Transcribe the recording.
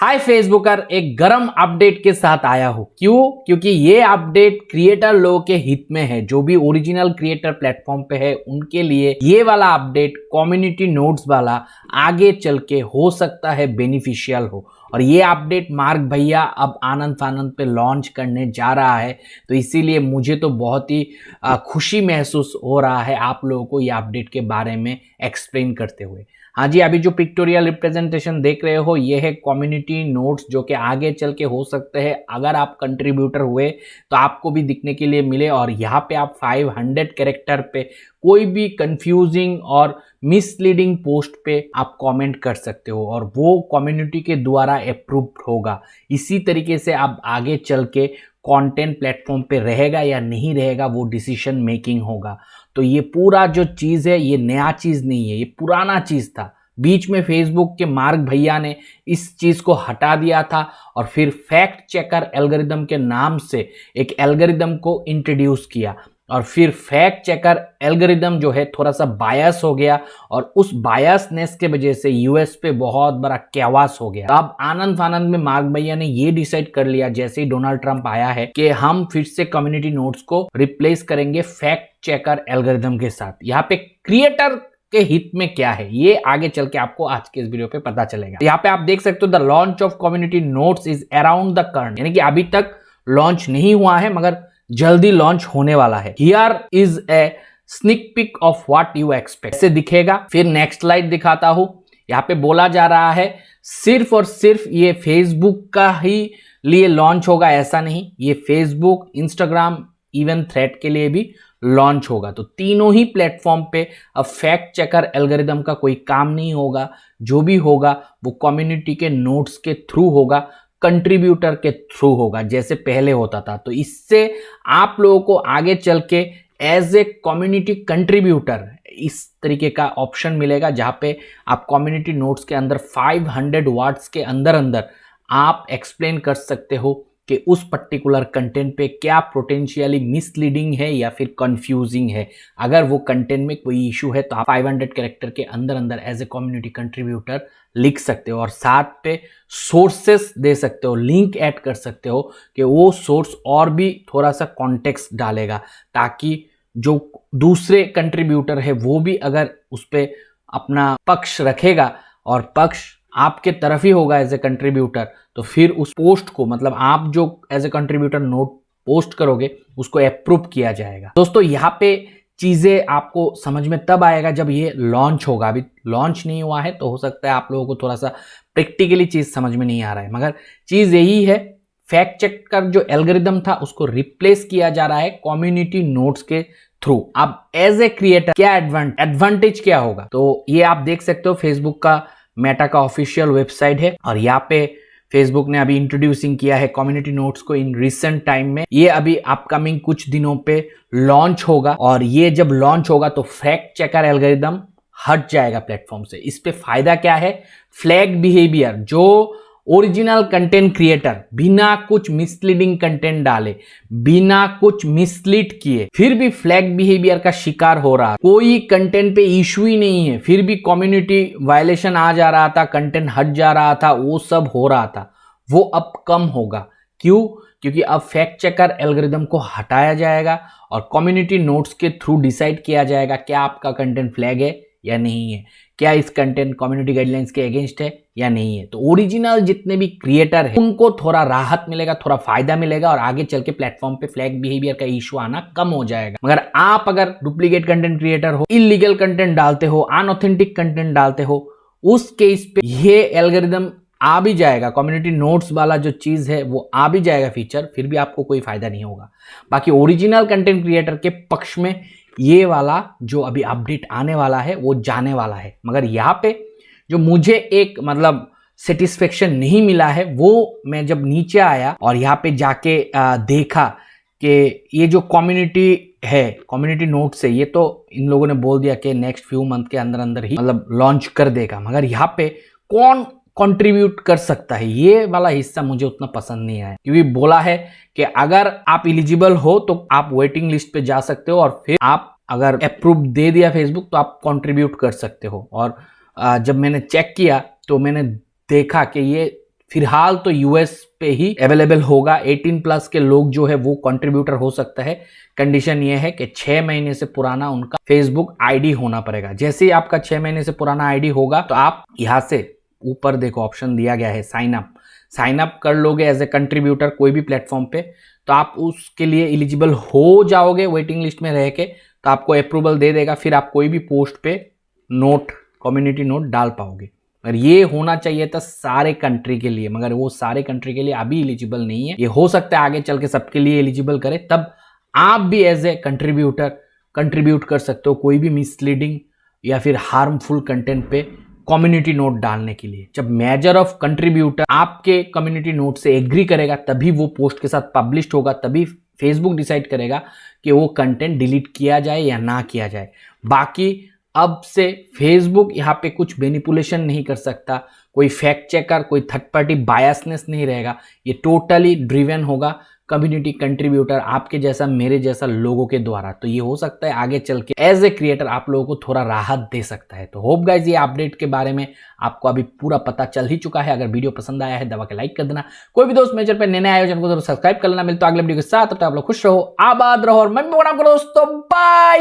हाय फेसबुकर, एक गरम अपडेट के साथ आया हूं। क्यों? क्योंकि ये अपडेट क्रिएटर लोगों के हित में है। जो भी ओरिजिनल क्रिएटर प्लेटफॉर्म पे है उनके लिए ये वाला अपडेट कम्युनिटी नोट्स वाला आगे चल के हो सकता है बेनिफिशियल हो। और ये अपडेट मार्क भैया अब आनंद फानंद पे लॉन्च करने जा रहा है, तो इसीलिए मुझे तो बहुत ही खुशी महसूस हो रहा है आप लोगों को ये अपडेट के बारे में एक्सप्लेन करते हुए। हाँ जी, अभी जो पिक्टोरियल रिप्रेजेंटेशन देख रहे हो ये है कम्युनिटी नोट्स, जो कि आगे चल के हो सकते हैं अगर आप कंट्रीब्यूटर हुए तो आपको भी दिखने के लिए मिले। और यहाँ पे आप 500 कैरेक्टर पे कोई भी कंफ्यूजिंग और मिसलीडिंग पोस्ट पे आप कमेंट कर सकते हो और वो कम्युनिटी के द्वारा अप्रूव्ड होगा। इसी तरीके से आप आगे चल के कंटेंट प्लेटफॉर्म पे रहेगा या नहीं रहेगा वो डिसीजन मेकिंग होगा। तो ये पूरा जो चीज़ है ये नया चीज़ नहीं है, ये पुराना चीज़ था। बीच में फेसबुक के मार्क भैया ने इस चीज़ को हटा दिया था और फिर फैक्ट चेकर एल्गोरिदम के नाम से एक एल्गोरिदम को इंट्रोड्यूस किया। और फिर फैक्ट चेकर एल्गोरिदम जो है थोड़ा सा बायस हो गया और उस बायसनेस के वजह से यूएस पे बहुत बड़ा कैवास हो गया। अब आनंद फानंद में मार्क भैया ने ये डिसाइड कर लिया जैसे ही डोनाल्ड ट्रंप आया है कि हम फिर से कम्युनिटी नोट्स को रिप्लेस करेंगे फैक्ट चेकर एल्गोरिदम के साथ। यहाँ पे क्रिएटर के हित में क्या है ये आगे चल के आपको आज के इस वीडियो पे पता चलेगा। यहाँ पे आप देख सकते हो the launch of community notes is around the कर्न, यानी कि अभी तक लॉन्च नहीं हुआ है मगर जल्दी लॉन्च होने वाला है। Here is a sneak pick of what you expect, ऐसे दिखेगा। फिर नेक्स्ट स्लाइड दिखाता हूं। यहाँ पे बोला जा रहा है सिर्फ और सिर्फ ये फेसबुक का ही लिए लॉन्च होगा, ऐसा नहीं, ये फेसबुक, इंस्टाग्राम, इवन थ्रेड के लिए भी लॉन्च होगा। तो तीनों ही प्लेटफॉर्म पे अब फैक्ट चेकर एल्गोरिदम का कोई काम नहीं होगा। जो भी होगा वो कम्युनिटी के नोट्स के थ्रू होगा, कंट्रीब्यूटर के थ्रू होगा जैसे पहले होता था। तो इससे आप लोगों को आगे चल के एज ए कम्युनिटी कंट्रीब्यूटर इस तरीके का ऑप्शन मिलेगा जहां पे आप कम्युनिटी नोट्स के अंदर 500 वर्ड्स के अंदर अंदर आप एक्सप्लेन कर सकते हो कि उस पर्टिकुलर कंटेंट पे क्या पोटेंशियली मिसलीडिंग है या फिर कंफ्यूजिंग है। अगर वो कंटेंट में कोई इशू है तो आप 500 कैरेक्टर के अंदर अंदर एज ए कम्युनिटी कंट्रीब्यूटर लिख सकते हो और साथ पे सोर्सेस दे सकते हो, लिंक ऐड कर सकते हो कि वो सोर्स और भी थोड़ा सा कॉन्टेक्स्ट डालेगा ताकि जो दूसरे कंट्रीब्यूटर है वो भी अगर उस पर अपना पक्ष रखेगा और पक्ष आपके तरफ ही होगा एज ए कंट्रीब्यूटर, तो फिर उस पोस्ट को, मतलब आप जो as a contributor note post करोगे उसको अप्रूव किया जाएगा। दोस्तों यहाँ पे चीज़ें आपको समझ में तब आएगा जब ये लॉन्च होगा। अभी लॉन्च नहीं हुआ है तो हो सकता है आप लोगों को थोड़ा सा प्रैक्टिकली चीज़ समझ में नहीं आ रहा है, मगर चीज़ यही है फैक्ट चेक का जो एल्गोरिदम था उसको रिप्लेस किया जा रहा है कम्युनिटी नोट्स के थ्रू। अब एज ए क्रिएटर क्या एडवांटेज क्या होगा, तो ये आप देख सकते हो फेसबुक का मेटा का ऑफिशियल वेबसाइट है और यहाँ पे फेसबुक ने अभी इंट्रोड्यूसिंग किया है कम्युनिटी नोट्स को इन रिसेंट टाइम में। ये अभी अपकमिंग कुछ दिनों पे लॉन्च होगा और ये जब लॉन्च होगा तो फैक्ट चेकर एल्गोरिदम हट जाएगा प्लेटफॉर्म से। इस पे फायदा क्या है, फ्लैग बिहेवियर, जो ओरिजिनल कंटेंट क्रिएटर बिना कुछ मिसलीडिंग कंटेंट डाले, बिना कुछ मिसलीड किए फिर भी फ्लैग बिहेवियर का शिकार हो रहा, कोई कंटेंट पे इशू ही नहीं है फिर भी कम्युनिटी वायलेशन आ जा रहा था, कंटेंट हट जा रहा था, वो सब हो रहा था, वो अब कम होगा। क्यों? क्योंकि अब फैक्ट चेकर एल्गोरिदम को हटाया जाएगा और कम्युनिटी नोट्स के थ्रू डिसाइड किया जाएगा क्या आपका कंटेंट फ्लैग है या नहीं है, क्या इस कंटेंट कम्युनिटी गाइडलाइंस के अगेंस्ट है या नहीं है। तो ओरिजिनल जितने भी क्रिएटर है उनको थोड़ा राहत मिलेगा, थोड़ा फायदा मिलेगा और आगे चल के प्लेटफॉर्म पे फ्लैग बिहेवियर का इशू आना कम हो जाएगा। मगर आप अगर डुप्लीकेट कंटेंट क्रिएटर हो, इलीगल कंटेंट डालते हो, अनऑथेंटिक कंटेंट डालते हो, उस केस पे ये एल्गोरिदम आ भी जाएगा, कम्युनिटी नोट्स वाला जो चीज है वो आ भी जाएगा फीचर, फिर भी आपको कोई फायदा नहीं होगा। बाकी ओरिजिनल कंटेंट क्रिएटर के पक्ष में ये वाला जो अभी अपडेट आने वाला है वो जाने वाला है। मगर यहाँ पे जो मुझे एक मतलब सेटिस्फेक्शन नहीं मिला है वो मैं जब नीचे आया और यहाँ पे जाके देखा कि ये जो कम्युनिटी है, कम्युनिटी नोट्स है, ये तो इन लोगों ने बोल दिया कि नेक्स्ट फ्यू मंथ के अंदर अंदर ही मतलब लॉन्च कर देगा, मगर यहाँ पे कौन कंट्रीब्यूट कर सकता है ये वाला हिस्सा मुझे उतना पसंद नहीं आया। क्योंकि बोला है कि अगर आप एलिजिबल हो तो आप वेटिंग लिस्ट पे जा सकते हो और फिर आप अगर अप्रूव दे दिया फेसबुक तो आप कंट्रीब्यूट कर सकते हो। और जब मैंने चेक किया तो मैंने देखा कि ये फिलहाल तो यूएस पे ही अवेलेबल होगा। 18 प्लस के लोग जो है वो कंट्रीब्यूटर हो सकता है। कंडीशन ये है कि 6 महीने से पुराना उनका फेसबुक आईडी होना पड़ेगा। जैसे ही आपका 6 महीने से पुराना आईडी होगा तो आप यहां से ऊपर देखो ऑप्शन दिया गया है साइन अप कर लोगे एज ए कंट्रीब्यूटर कोई भी प्लेटफॉर्म पे, तो आप उसके लिए एलिजिबल हो जाओगे वेटिंग लिस्ट में रह के, तो आपको अप्रूवल दे देगा। फिर आप कोई भी पोस्ट पे नोट, कम्युनिटी नोट डाल पाओगे। और ये होना चाहिए था सारे कंट्री के लिए, मगर वो सारे कंट्री के लिए अभी एलिजिबल नहीं है। ये हो सकता है आगे चल के सबके लिए एलिजिबल करे, तब आप भी एज ए कंट्रीब्यूटर कंट्रीब्यूट कर सकते हो कोई भी मिसलीडिंग या फिर हार्मफुल कंटेंट पे कम्युनिटी नोट डालने के लिए। जब मेजर ऑफ कंट्रीब्यूटर आपके कम्युनिटी नोट से एग्री करेगा तभी वो पोस्ट के साथ पब्लिश होगा, तभी फेसबुक डिसाइड करेगा कि वो कंटेंट डिलीट किया जाए या ना किया जाए। बाकी अब से फेसबुक यहाँ पे कुछ मैनिपुलेशन नहीं कर सकता, कोई फैक्ट चेकर, कोई थर्ड पार्टी बायसनेस नहीं रहेगा। ये टोटली ड्रिवन होगा कम्युनिटी कंट्रीब्यूटर आपके जैसा मेरे जैसा लोगों के द्वारा। तो ये हो सकता है आगे चल के एज ए क्रिएटर आप लोगों को थोड़ा राहत दे सकता है। तो होप गाइज ये अपडेट के बारे में आपको अभी पूरा पता चल ही चुका है। अगर वीडियो पसंद आया है दबा के लाइक कर देना। कोई भी दोस्त मेजर पे नए आए हो चैनल को सब्सक्राइब कर लेना। मिलता है अगले वीडियो के साथ, तब तक आप लोग खुश रहो, आबाद रहो और मैं भी दोस्तों बाय।